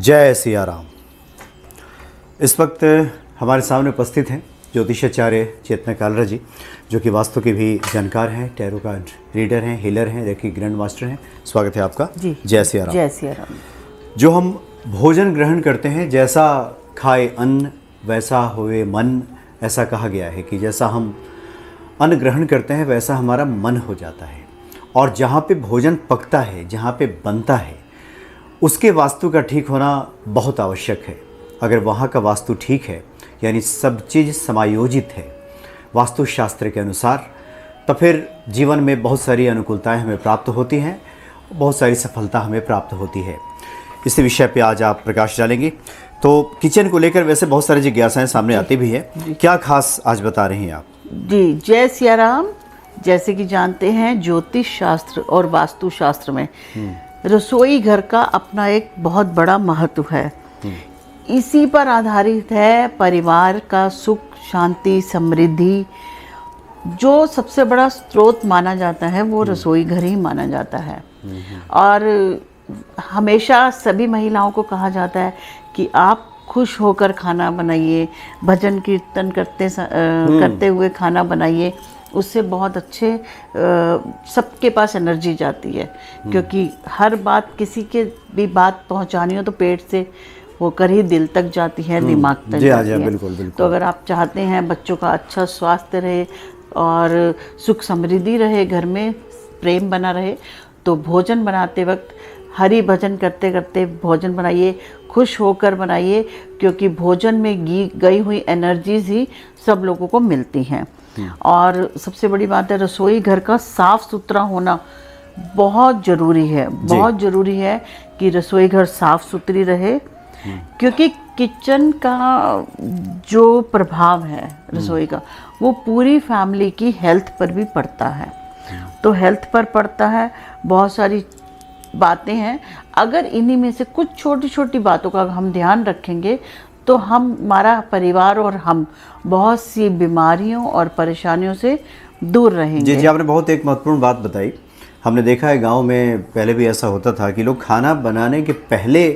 जय सिया राम। इस वक्त हमारे सामने उपस्थित हैं ज्योतिषाचार्य चेतना कालरा जी, जो कि वास्तु के भी जानकार हैं, टैरो का रीडर हैं, हीलर हैं, रेकी ग्रैंड मास्टर हैं। स्वागत है आपका जी। जय सिया राम। जय सिया राम। जो हम भोजन ग्रहण करते हैं, जैसा खाए अन्न वैसा होए मन, ऐसा कहा गया है कि जैसा हम अन्न ग्रहण करते हैं वैसा हमारा मन हो जाता है। और जहाँ पे भोजन पकता है, जहाँ पे बनता है, उसके वास्तु का ठीक होना बहुत आवश्यक है। अगर वहाँ का वास्तु ठीक है, यानी सब चीज़ समायोजित है वास्तु शास्त्र के अनुसार, तो फिर जीवन में बहुत सारी अनुकूलताएं हमें प्राप्त होती हैं, बहुत सारी सफलता हमें प्राप्त होती है। इसी विषय पे आज आप प्रकाश डालेंगे। तो किचन को लेकर वैसे बहुत सारी जिज्ञासाएं सामने आती भी है, क्या खास आज बता रही हैं आप? जी, जय सिया राम। जैसे कि जानते हैं, ज्योतिष शास्त्र और वास्तु शास्त्र में रसोई घर का अपना एक बहुत बड़ा महत्व है। इसी पर आधारित है परिवार का सुख, शांति, समृद्धि। जो सबसे बड़ा स्रोत माना जाता है वो रसोई घर ही माना जाता है। और हमेशा सभी महिलाओं को कहा जाता है कि आप खुश होकर खाना बनाइए, भजन कीर्तन करते हुए खाना बनाइए। उससे बहुत अच्छे सबके पास एनर्जी जाती है, क्योंकि हर बात, किसी के भी बात पहुंचानी हो तो पेट से होकर ही दिल तक जाती है, दिमाग तक जाती है। बिल्कुल, बिल्कुल। तो अगर आप चाहते हैं बच्चों का अच्छा स्वास्थ्य रहे और सुख समृद्धि रहे, घर में प्रेम बना रहे, तो भोजन बनाते वक्त हरि भजन करते करते भोजन बनाइए, खुश होकर बनाइए, क्योंकि भोजन में गई हुई एनर्जीज ही सब लोगों को मिलती हैं। और सबसे बड़ी बात है, रसोई घर का साफ सुथरा होना बहुत ज़रूरी है। बहुत ज़रूरी है कि रसोई घर साफ सुथरी रहे, क्योंकि किचन का जो प्रभाव है रसोई का, वो पूरी फैमिली की हेल्थ पर भी पड़ता है। तो हेल्थ पर पड़ता है, बहुत सारी बातें हैं। अगर इन्हीं में से कुछ छोटी छोटी बातों का हम ध्यान रखेंगे तो हमारा परिवार और हम बहुत सी बीमारियों और परेशानियों से दूर रहेंगे। जी, आपने बहुत एक महत्वपूर्ण बात बताई। हमने देखा है गांव में पहले भी ऐसा होता था कि लोग खाना बनाने के पहले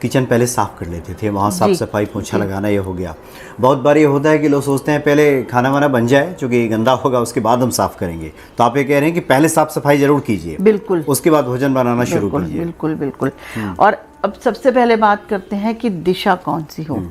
किचन पहले साफ़ कर लेते थे। वहाँ साफ़ सफाई, पोछा लगाना ये हो गया। बहुत बार ये होता है कि लोग सोचते हैं पहले खाना वाना बन जाए, चूँकि गंदा होगा उसके बाद हम साफ़ करेंगे। तो आप ये कह रहे हैं कि पहले साफ़ सफाई ज़रूर कीजिए, बिल्कुल, उसके बाद भोजन बनाना शुरू कीजिए। बिल्कुल बिल्कुल। और अब सबसे पहले बात करते हैं कि दिशा कौन सी हो।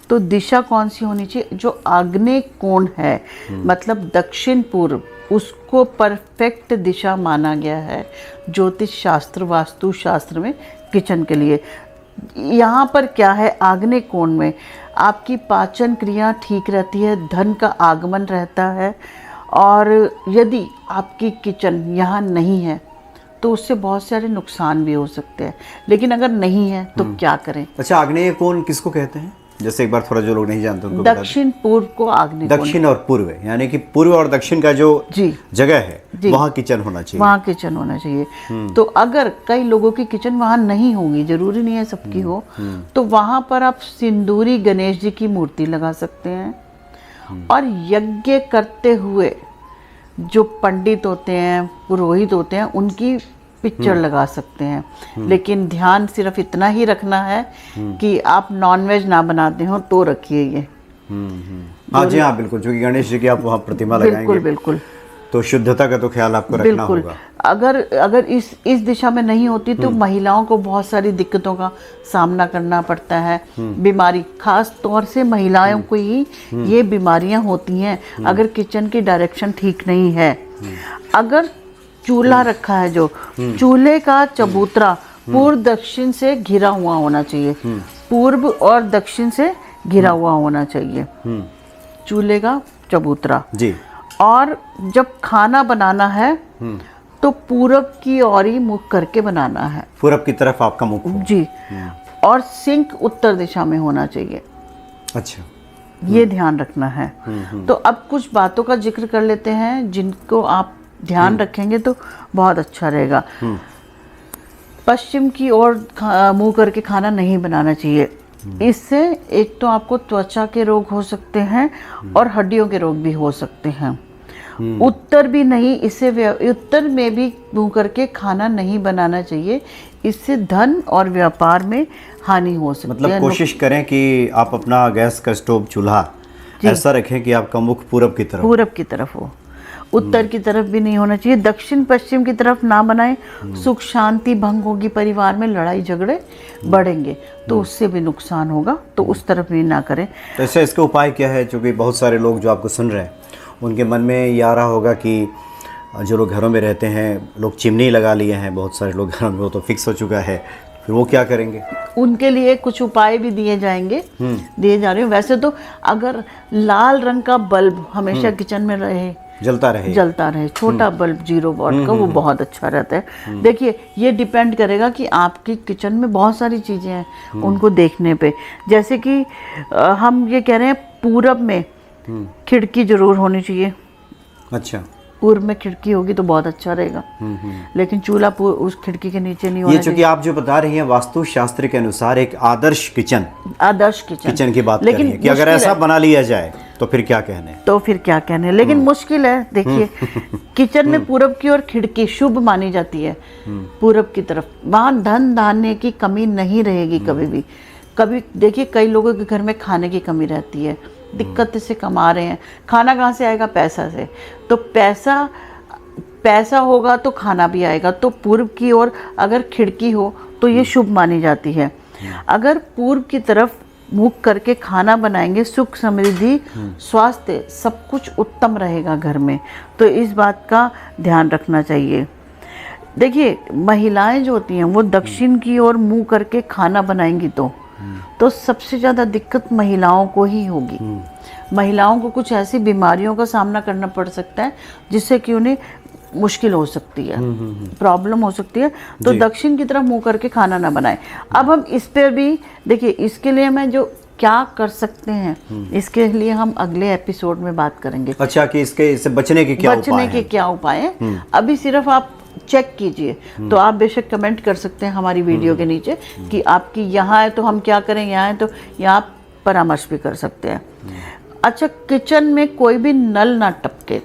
तो दिशा कौन सी होनी चाहिए? जो आग्नेय कोण है, मतलब दक्षिण पूर्व, उसको परफेक्ट दिशा माना गया है ज्योतिष शास्त्र, वास्तु शास्त्र में किचन के लिए। यहाँ पर क्या है, आग्नेय कोण में आपकी पाचन क्रिया ठीक रहती है, धन का आगमन रहता है। और यदि आपकी किचन यहाँ नहीं है तो उससे बहुत सारे नुकसान भी हो सकते हैं। लेकिन अगर नहीं है तो क्या करें? अच्छा, आग्नेय कोण किसको कहते हैं? जैसे एक बार थोड़ा जो लोग नहीं जानते उनको दक्षिण पूर्व को आग्नेय कोण। दक्षिण और पूर्व, यानी कि पूर्व और दक्षिण का जो जगह है वहाँ किचन होना चाहिए। वहाँ किचन होना चाहिए। तो अगर कई लोगों की किचन वहाँ नहीं होगी, जरूरी नहीं है सबकी हो, तो वहाँ पर आप सिंदूरी गणेश जी की मूर्ति लगा सकते हैं। और यज्ञ करते हुए जो पंडित होते हैं, पुरोहित होते हैं, उनकी पिक्चर लगा सकते हैं। लेकिन ध्यान सिर्फ इतना ही रखना है कि आप नॉनवेज ना बनाते हो तो रखिए ये। हाँ जी, हाँ बिल्कुल, क्योंकि गणेश जी की आप वहाँ प्रतिमा लगाएंगे, बिल्कुल बिल्कुल, तो शुद्धता का तो ख्याल आपको रखना होगा। अगर इस दिशा में नहीं होती तो महिलाओं को बहुत सारी दिक्कतों का सामना करना पड़ता है। बीमारी, खास तौर से महिलाओं को ही ये बीमारियां होती हैं अगर किचन की डायरेक्शन ठीक नहीं है। अगर चूल्हा रखा है, जो चूल्हे का चबूतरा पूर्व दक्षिण से घिरा हुआ होना चाहिए, पूर्व और दक्षिण से घिरा हुआ होना चाहिए चूल्हे का चबूतरा जी। और जब खाना बनाना है तो पूरब की ओर ही मुख करके बनाना है, पूरब की तरफ आपका मुख हो जी। और सिंक उत्तर दिशा में होना चाहिए। अच्छा, ये ध्यान रखना है। तो अब कुछ बातों का जिक्र कर लेते हैं जिनको आप ध्यान रखेंगे तो बहुत अच्छा रहेगा। पश्चिम की ओर मुंह करके खाना नहीं बनाना चाहिए। इससे एक तो आपको त्वचा के रोग हो सकते हैं और हड्डियों के रोग भी हो सकते हैं। उत्तर भी नहीं, इससे उत्तर में भी मुंह करके खाना नहीं बनाना चाहिए। इससे धन और व्यापार में हानि हो सकती है। मतलब कोशिश करें कि आप अपना गैस का स्टोव चूल्हा ऐसा रखें कि आपका मुख पूरब की तरफ हो, उत्तर की तरफ भी नहीं होना चाहिए, दक्षिण पश्चिम की तरफ ना बनाएं। सुख शांति भंग होगी, परिवार में लड़ाई झगड़े बढ़ेंगे, तो उससे भी नुकसान होगा, तो उस तरफ भी ना करें। तो ऐसे इसका उपाय क्या है? क्योंकि बहुत सारे लोग जो आपको सुन रहे हैं उनके मन में ये आ रहा होगा कि जो लोग घरों में रहते हैं, लोग चिमनी लगा लिए हैं, बहुत सारे लोग घरों में, वो तो फिक्स हो चुका है, फिर वो क्या करेंगे? उनके लिए कुछ उपाय भी दिए जाएंगे, दिए जा रहे हैं। वैसे तो अगर लाल रंग का बल्ब हमेशा किचन में जलता रहे, छोटा बल्ब 0 वॉट का, वो बहुत अच्छा रहता है। देखिए, ये डिपेंड करेगा कि आपकी किचन में बहुत सारी चीज़ें हैं, उनको देखने पे। जैसे कि हम ये कह रहे हैं पूरब में खिड़की जरूर होनी चाहिए। अच्छा, पूर्व में खिड़की होगी तो बहुत अच्छा रहेगा, लेकिन चूल्हा उस खिड़की के नीचे नहीं होना ये चूंकि आप जो बता रही हैं वास्तु शास्त्र के अनुसार एक आदर्श किचन की बात कर रही है कि अगर ऐसा बना लिया जाए तो फिर क्या कहने, लेकिन मुश्किल है। देखिए, किचन में पूरब की ओर खिड़की शुभ मानी जाती है, पूरब की तरफ, वहाँ धन धान्य की कमी नहीं रहेगी कभी भी। कभी देखिए, कई लोगों के घर में खाने की कमी रहती है, दिक्कत से कमा रहे हैं, खाना कहाँ से आएगा? पैसा से। तो पैसा होगा तो खाना भी आएगा। तो पूर्व की ओर अगर खिड़की हो तो ये शुभ मानी जाती है। अगर पूर्व की तरफ मुख करके खाना बनाएंगे, सुख समृद्धि स्वास्थ्य सब कुछ उत्तम रहेगा घर में, तो इस बात का ध्यान रखना चाहिए। देखिए, महिलाएं जो होती हैं वो दक्षिण की ओर मुंह करके खाना बनाएंगी तो सबसे ज़्यादा दिक्कत महिलाओं को ही होगी। महिलाओं को कुछ ऐसी बीमारियों का सामना करना पड़ सकता है जिससे कि उन्हें मुश्किल हो सकती है, प्रॉब्लम हो सकती है। तो दक्षिण की तरफ मुंह करके खाना ना बनाएं। अब हम इस पर भी देखिए, इसके लिए मैं जो क्या कर सकते हैं, इसके लिए हम अगले एपिसोड में बात करेंगे। अच्छा, कि इससे बचने के क्या उपाय हैं। अभी सिर्फ आप चेक कीजिए, तो आप बेशक कमेंट कर सकते हैं हमारी वीडियो के नीचे कि आपकी यहाँ है तो हम क्या करें, यहाँ है तो यहाँ आप परामर्श भी कर सकते हैं। अच्छा, किचन में कोई भी नल ना टपके,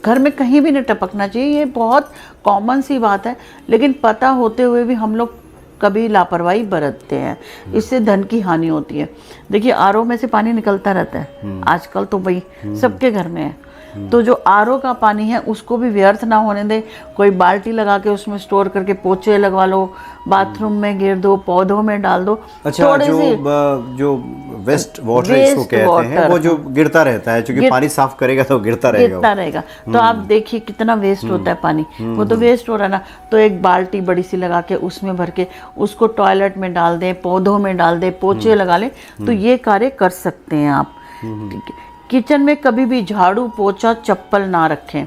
घर में कहीं भी नहीं टपकना चाहिए। ये बहुत कॉमन सी बात है, लेकिन पता होते हुए भी हम लोग कभी लापरवाही बरतते हैं, इससे धन की हानि होती है। देखिए, आरओ में से पानी निकलता रहता है आजकल, तो भाई सबके घर में है। तो जो आरओ का पानी है उसको भी व्यर्थ ना होने दे। कोई बाल्टी लगा के उसमें स्टोर करके पोछे लगवा लो, बाथरूम में गिर दो, पौधों में डाल दो। अच्छा, जो वेस्ट वाटर इसको कहते हैं, वो जो गिरता रहता है, क्योंकि पानी साफ करेगा तो गिरता रहेगा। तो आप देखिए कितना वेस्ट होता है पानी, वो तो वेस्ट हो रहा है ना। तो एक बाल्टी बड़ी सी लगा के उसमें भर के उसको टॉयलेट में डाल दें, पौधों में डाल दें, पोछे लगा लें, तो ये कार्य कर सकते हैं आप। किचन में कभी भी झाड़ू पोछा चप्पल ना रखें,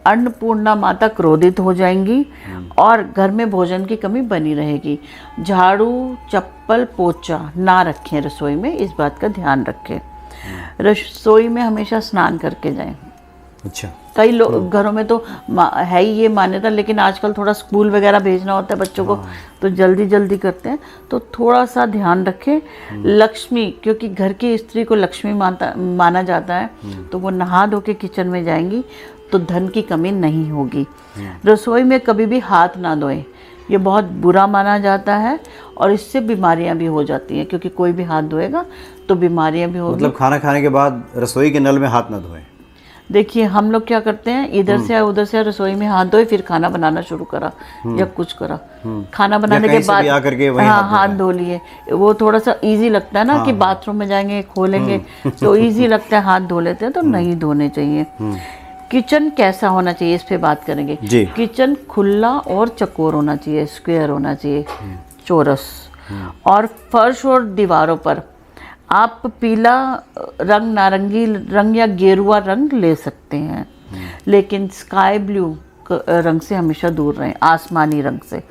अन्नपूर्णा माता क्रोधित हो जाएंगी और घर में भोजन की कमी बनी रहेगी। झाड़ू चप्पल पोछा ना रखें रसोई में, इस बात का ध्यान रखें। रसोई में हमेशा स्नान करके जाएं। अच्छा, कई लोग घरों में तो है ही ये मान्यता, लेकिन आजकल थोड़ा स्कूल वगैरह भेजना होता है बच्चों को, तो जल्दी करते हैं, तो थोड़ा सा ध्यान रखें। लक्ष्मी, क्योंकि घर की स्त्री को लक्ष्मी माना जाता है, तो वो नहा धो के किचन में जाएंगी तो धन की कमी नहीं होगी। रसोई में कभी भी हाथ ना धोएं, ये बहुत बुरा माना जाता है और इससे बीमारियां भी हो जाती हैं, क्योंकि कोई भी हाथ धोएगा तो बीमारियां भी होगी। मतलब खाना खाने के बाद रसोई के नल में हाथ ना धोएं। देखिए, हम लोग क्या करते हैं, इधर से या उधर से रसोई में हाथ धोए, फिर खाना बनाना शुरू करा या कुछ करा, खाना बनाने के बाद हाथ धो लिए। वो थोड़ा सा इजी लगता है ना कि बाथरूम में जाएंगे खोलेंगे तो इजी लगता है, हाथ धो लेते हैं, तो नहीं धोने चाहिए। किचन कैसा होना चाहिए, इस पे बात करेंगे। किचन खुला और चकोर होना चाहिए, स्क्वायर होना चाहिए, चौरस। और फर्श और दीवारों पर आप पीला रंग, नारंगी रंग या गेरुआ रंग ले सकते हैं, लेकिन स्काई ब्लू रंग से हमेशा दूर रहें, आसमानी रंग से।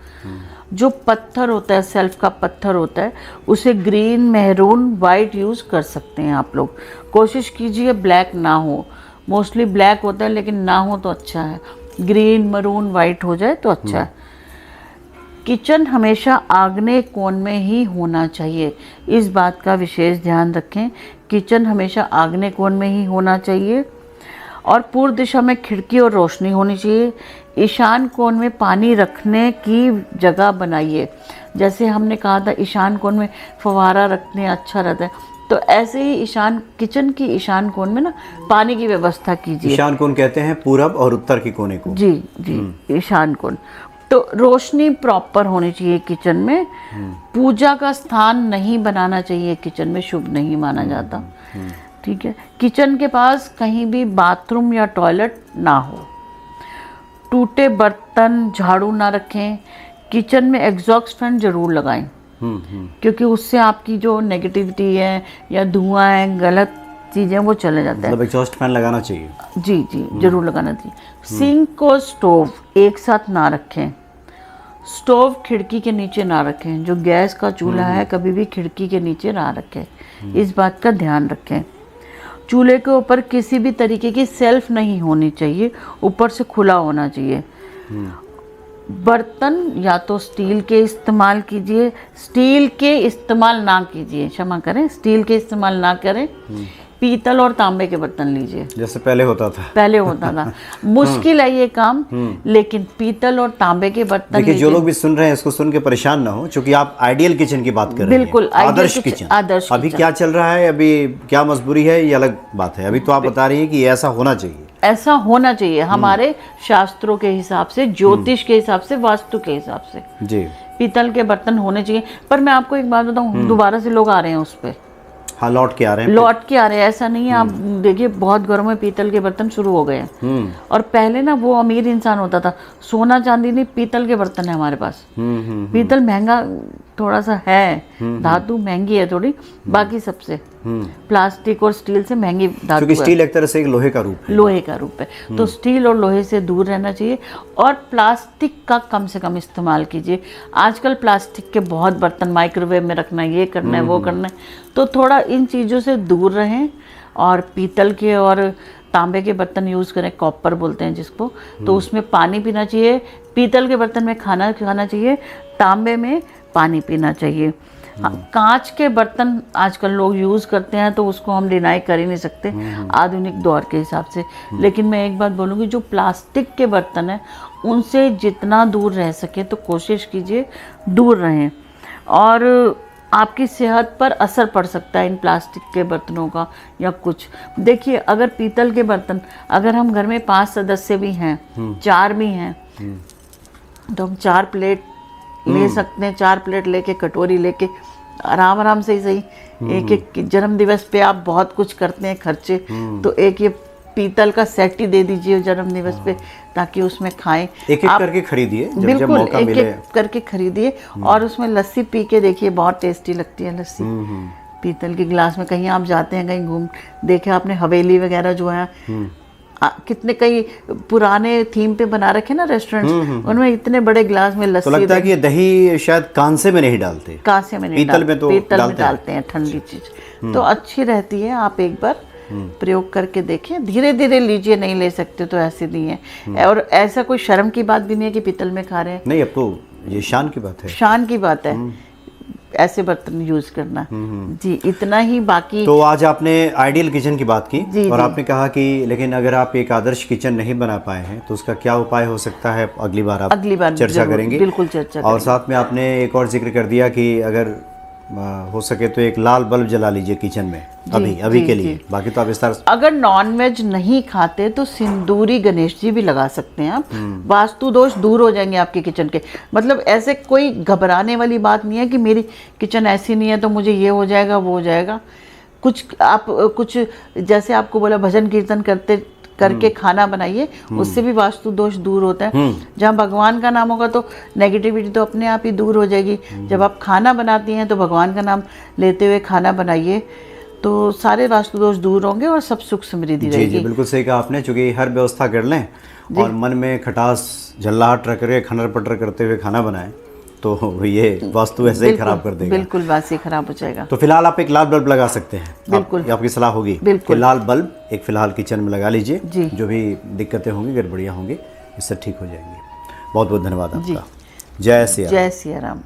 जो पत्थर होता है, सेल्फ का पत्थर होता है, उसे ग्रीन, मेहरून, वाइट यूज़ कर सकते हैं आप लोग। कोशिश कीजिए ब्लैक ना हो, मोस्टली ब्लैक होता है, लेकिन ना हो तो अच्छा है। ग्रीन, मरून, वाइट हो जाए तो अच्छा है। किचन हमेशा आग्नेय कोण में ही होना चाहिए, इस बात का विशेष ध्यान रखें। किचन हमेशा आग्नेय कोण में ही होना चाहिए। और पूर्व दिशा में खिड़की और रोशनी होनी चाहिए। ईशान कोण में पानी रखने की जगह बनाइए। जैसे हमने कहा था ईशान कोण में फव्वारा रखने अच्छा रहता है, तो ऐसे ही किचन की ईशान कोण में ना पानी की व्यवस्था कीजिए। ईशान कोण कहते हैं पूरब और उत्तर की कोने को। जी जी, ईशान कोण। तो रोशनी प्रॉपर होनी चाहिए किचन में। पूजा का स्थान नहीं बनाना चाहिए किचन में, शुभ नहीं माना जाता। ठीक है। किचन के पास कहीं भी बाथरूम या टॉयलेट ना हो। टूटे बर्तन झाड़ू ना रखें। किचन में एग्जॉस्ट फैन जरूर लगाएं, क्योंकि उससे आपकी जो नेगेटिविटी है या धुआं है, गलत चीज़ें वो चले जाते हैं। मतलब एग्जॉस्ट फैन लगाना चाहिए। जी जी, जरूर लगाना चाहिए। सिंक और स्टोव एक साथ ना रखें। स्टोव खिड़की के नीचे ना रखें। जो गैस का चूल्हा है कभी भी खिड़की के नीचे ना रखें, इस बात का ध्यान रखें। चूल्हे के ऊपर किसी भी तरीके की सेल्फ नहीं होनी चाहिए, ऊपर से खुला होना चाहिए। बर्तन या तो स्टील के इस्तेमाल कीजिए, स्टील के इस्तेमाल ना कीजिए, क्षमा करें, स्टील के इस्तेमाल ना करें। पीतल और तांबे के बर्तन लीजिए, जैसे पहले होता था। मुश्किल है ये काम, लेकिन पीतल और तांबे के बर्तन देखिए, जो लोग भी सुन रहे हैं इसको सुन के परेशान ना हो, क्योंकि आप आइडियल किचन की बात कर रहे हैं। बिल्कुल, आदर्श किचन। अभी क्या चल रहा है, अभी क्या मजबूरी है, ये अलग बात है। अभी तो आप बता रही हैं कि ऐसा होना चाहिए। ऐसा होना चाहिए हमारे शास्त्रों के हिसाब से, ज्योतिष के हिसाब से, वास्तु के हिसाब से। जी, पीतल के बर्तन होने चाहिए। पर मैं आपको एक बात बताऊं, दोबारा से लोग आ रहे हैं उस पे। हाँ, लौट के आ रहे हैं। ऐसा नहीं है। आप देखिए, बहुत घरों में पीतल के बर्तन शुरू हो गए हैं। और पहले ना वो अमीर इंसान होता था, सोना चांदी नहीं, पीतल के बर्तन है हमारे पास। पीतल महंगा थोड़ा सा है, धातु महंगी है थोड़ी, बाकी सबसे प्लास्टिक और स्टील से महंगी धातु क्योंकि स्टील एक तरह से एक लोहे का रूप है। तो स्टील और लोहे से दूर रहना चाहिए, और प्लास्टिक का कम से कम इस्तेमाल कीजिए। आजकल प्लास्टिक के बहुत बर्तन, माइक्रोवेव में रखना, ये करना है, वो करना है, तो थोड़ा इन चीज़ों से दूर रहें। और पीतल के और तांबे के बर्तन यूज़ करें, कॉपर बोलते हैं जिसको, तो उसमें पानी पीना चाहिए। पीतल के बर्तन में खाना खाना चाहिए, तांबे में पानी पीना चाहिए। कांच के बर्तन आजकल लोग यूज़ करते हैं, तो उसको हम डिनाई कर ही नहीं सकते आधुनिक दौर के हिसाब से। लेकिन मैं एक बात बोलूँगी, जो प्लास्टिक के बर्तन हैं उनसे जितना दूर रह सके तो कोशिश कीजिए दूर रहें। और आपकी सेहत पर असर पड़ सकता है इन प्लास्टिक के बर्तनों का, या कुछ। देखिए, अगर पीतल के बर्तन, अगर हम घर में 5 सदस्य भी हैं, 4 भी हैं, तो हम 4 प्लेट ले सकते हैं। 4 प्लेट लेके, कटोरी लेके, आराम आराम से ही सही। एक एक जन्म दिवस पे आप बहुत कुछ करते हैं खर्चे, तो एक ये पीतल का सेट ही दे दीजिए जन्म दिवस पे, ताकि उसमें खाएं। एक एक करके खरीदिए, जब मौका मिले। एक एक करके खरीदिए, और उसमें लस्सी पी के देखिए, बहुत टेस्टी लगती है लस्सी। पीतल के गिलास में। कहीं आप जाते हैं, कहीं घूम देखे आपने, हवेली वगैरह जो है, कितने कई पुराने थीम पे बना रखे ना रेस्टोरेंट्स, उनमें इतने बड़े गिलास में लस्सी। तो लगता है कि ये दही शायद कांसे में नहीं डालते, कांसे में नहीं, पीतल में तो पीतल में डालते हैं, ठंडी चीज तो अच्छी रहती है। आप एक बार प्रयोग करके देखें, धीरे धीरे लीजिए, नहीं ले सकते तो ऐसे नहीं है। और ऐसा कोई शर्म की बात भी नहीं है कि पीतल में खा रहे हैं। नहीं, अब तो ये शान की बात है, शान की बात है ऐसे बर्तन यूज करना। जी, इतना ही। बाकी तो आज आपने आइडियल किचन की बात की, जी, और जी। आपने कहा कि लेकिन अगर आप एक आदर्श किचन नहीं बना पाए हैं तो उसका क्या उपाय हो सकता है, अगली बार आप चर्चा करेंगे। बिल्कुल चर्चा और साथ में आपने एक और जिक्र कर दिया कि अगर हो सके तो एक लाल बल्ब जला लीजिए किचन में, अभी के लिए। बाकी तो आप विस्तार। अगर नॉन वेज नहीं खाते तो सिंदूरी गणेश जी भी लगा सकते हैं आप। वास्तु दोष दूर हो जाएंगे आपके किचन के। मतलब ऐसे कोई घबराने वाली बात नहीं है कि मेरी किचन ऐसी नहीं है तो मुझे ये हो जाएगा, वो हो जाएगा। कुछ जैसे आपको बोला, भजन कीर्तन करके खाना बनाइए, उससे भी वास्तु दोष दूर होता है। जहाँ भगवान का नाम होगा तो नेगेटिविटी तो अपने आप ही दूर हो जाएगी। जब आप खाना बनाती हैं तो भगवान का नाम लेते हुए खाना बनाइए, तो सारे वास्तु दोष दूर होंगे और सब सुख समृद्धि रहेगी। जी, बिल्कुल सही कहा आपने। चूँकि हर व्यवस्था कर लें और मन में खटास झल्लाहट रख कर खनर पटर करते हुए खाना बनाएं, तो ये वास्तु ऐसे ही खराब कर देगा। बिल्कुल वास्तु खराब हो जाएगा। तो फिलहाल आप एक लाल बल्ब लगा सकते हैं। बिल्कुल, आपकी सलाह होगी कि लाल बल्ब एक फिलहाल किचन में लगा लीजिए। जो भी दिक्कतें होंगी, गड़बड़ियाँ होंगी, इससे ठीक हो जाएंगी। बहुत बहुत धन्यवाद आपका। जय सिया राम।